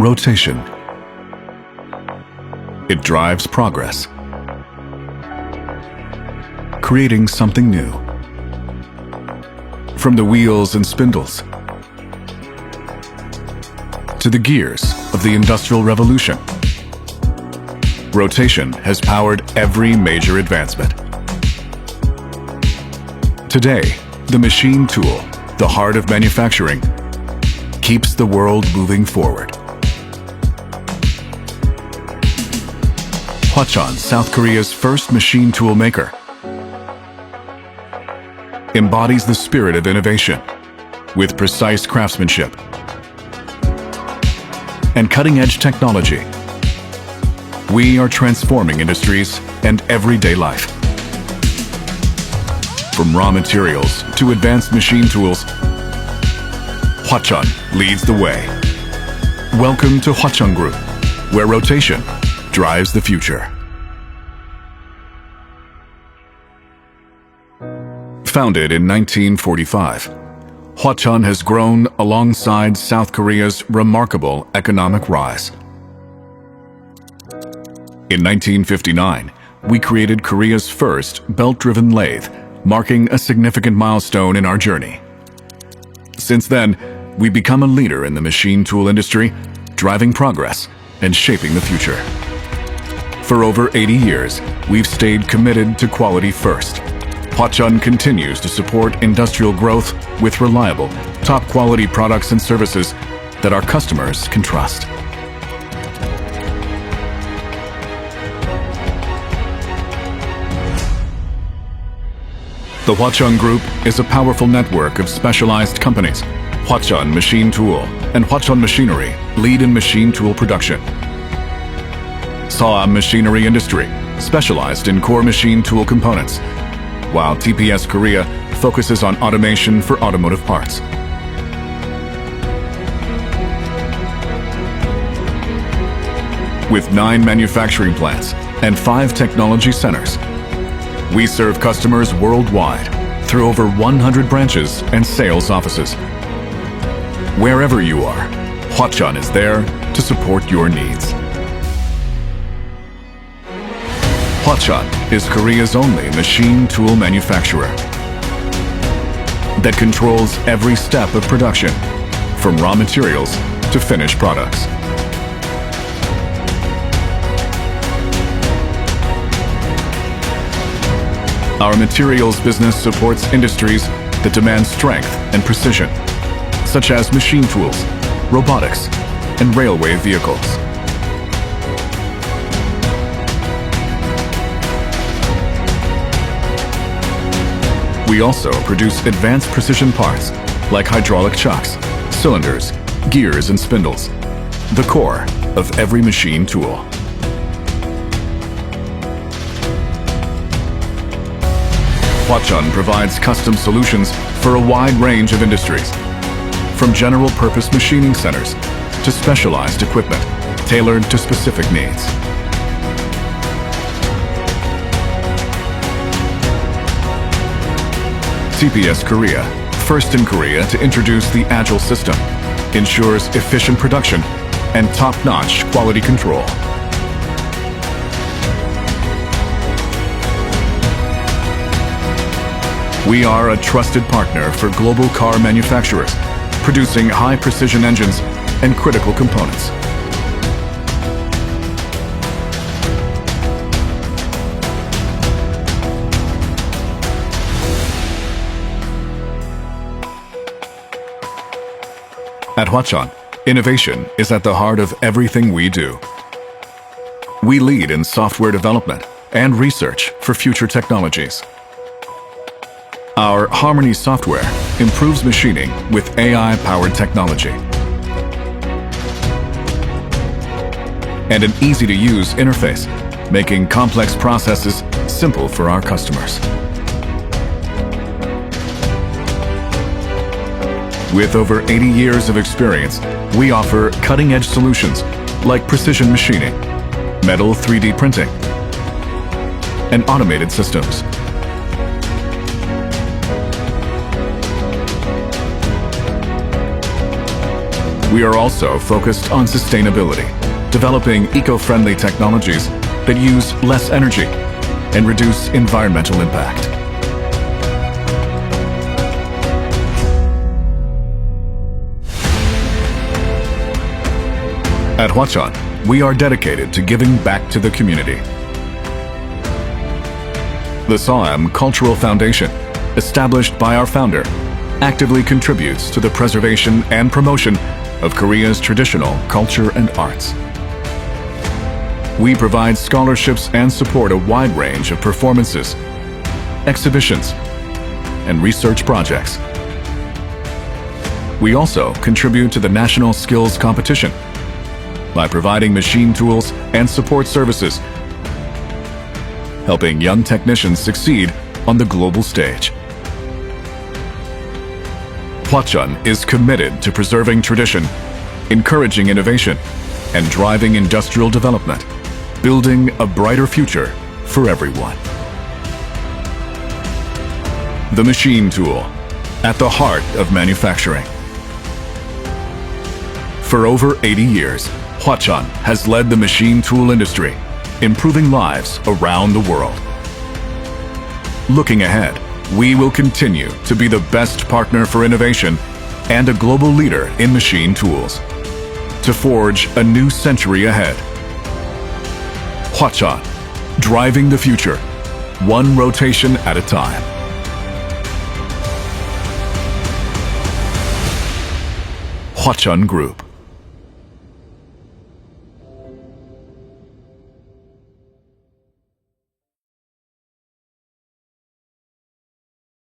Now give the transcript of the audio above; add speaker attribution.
Speaker 1: rotation. It drives progress, creating something new. From the wheels and spindles to the gears of the Industrial Revolution, rotation has powered every major advancement. Today, the machine tool, the heart of manufacturing, keeps the world moving forward. HWACHEON, South Korea's first machine tool maker, embodies the spirit of innovation with precise craftsmanship and cutting-edge technology. We are transforming industries and everyday life. From raw materials to advanced machine tools, HWACHEON leads the way. Welcome to HWACHEON Group, where rotation drives the future. Founded in 1945, HWACHEON has grown alongside South Korea's remarkable economic rise. In 1959, we created Korea's first belt-driven lathe, marking a significant milestone in our journey. Since then, we've become a leader in the machine tool industry, driving progress and shaping the future. For over 80 years, we've stayed committed to quality first. HWACHEON continues to support industrial growth with reliable, top-quality products and services that our customers can trust. The HWACHEON Group is a powerful network of specialized companies. HWACHEON Machine Tool and HWACHEON Machinery lead in machine tool production. SAW Machinery Industry, specialized in core machine tool components, while TPS Korea focuses on automation for automotive parts. With 9 manufacturing plants and 5 technology centers, we serve customers worldwide through over 100 branches and sales offices. Wherever you are, HWACHEON is there to support your needs. HWACHEON is Korea's only machine tool manufacturer that controls every step of production, from raw materials to finished products. Our materials business supports industries that demand strength and precision, such as machine tools, robotics, and railway vehicles. We also produce advanced precision parts like hydraulic chocks, cylinders, gears, and spindles, the core of every machine tool. HWACHEON provides custom solutions for a wide range of industries, from general-purpose machining centers to specialized equipment tailored to specific needs. TPS Korea, first in Korea to introduce the Agile system, ensures efficient production and top-notch quality control. We are a trusted partner for global car manufacturers, producing high-precision engines and critical components. At HWACHEON, innovation is at the heart of everything we do. We lead in software development and research for future technologies. Our Harmony software improves machining with AI-powered technology and an easy-to-use interface, making complex processes simple for our customers. With over 80 years of experience, we offer cutting-edge solutions like precision machining, metal 3D printing, and automated systems. We are also focused on sustainability, developing eco-friendly technologies that use less energy and reduce environmental impact. At HWACHEON, we are dedicated to giving back to the community. The SAWM Cultural Foundation, established by our founder, actively contributes to the preservation and promotion of Korea's traditional culture and arts. We provide scholarships and support a wide range of performances, exhibitions, and research projects. We also contribute to the National Skills Competition by providing machine tools and support services, helping young technicians succeed on the global stage. HWACHEON is committed to preserving tradition, encouraging innovation, and driving industrial development, building a brighter future for everyone. The machine tool, at the heart of manufacturing. For over 80 years, HWACHEON has led the machine tool industry, improving lives around the world. Looking ahead, we will continue to be the best partner for innovation and a global leader in machine tools to forge a new century ahead. HWACHEON, driving the future, one rotation at a time. HWACHEON Group.